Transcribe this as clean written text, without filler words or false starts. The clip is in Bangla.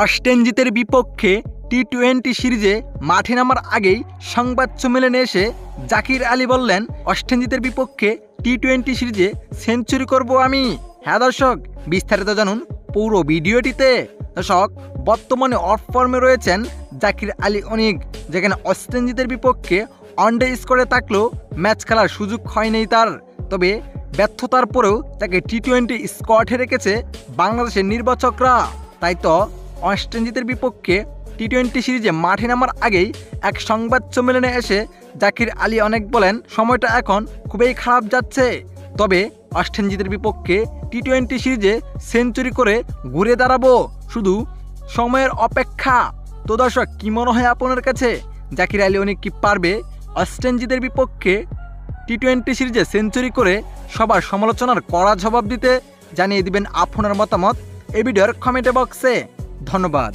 অস্টেন জিতের বিপক্ষে টি-20 সিরিজে মাঠে নামার আগেই সংবাদ সম্মেলনে এসে জাকির আলী বললেন, অস্টেন জিতের বিপক্ষে টি-20 সিরিজে সেঞ্চুরি করব আমি। হ্যাঁ দর্শক, বিস্তারিত জানুন পুরো ভিডিওটিতে। দর্শক, বর্তমানে অফ ফর্মে রয়েছেন জাকির আলী অনিক, যেখানে অস্টেন জিতের বিপক্ষে ওয়ানডে স্কোরে থাকলেও ম্যাচ খেলার সুযোগ হয়নি তার। তবে ব্যর্থতার পরেও তাকে টি-20 স্কোয়াডে রেখেছে বাংলাদেশের নির্বাচকরা। তাই তো অস্টেন জিতের বিপক্ষে টি-20 সিরিজে মাঠে নামার আগেই এক সংবাদ সম্মেলনে এসে জাকির আলী অনেক বলেন, সময়টা এখন খুবই খারাপ যাচ্ছে, তবে অস্টেন জিতের বিপক্ষে টি-20 সিরিজে সেঞ্চুরি করে ঘুরে দাঁড়াবো, শুধু সময়ের অপেক্ষা। তো দর্শক, কী মনে হয় আপনার কাছে, জাকির আলী অনেক কি পারবে অস্টেন জিতের বিপক্ষে টি-20 সিরিজে সেঞ্চুরি করে সবার সমালোচনার কড়া জবাব দিতে? জানিয়ে দিবেন আপনার মতামত এই ভিডিওর কমেন্ট বক্সে। ধন্যবাদ।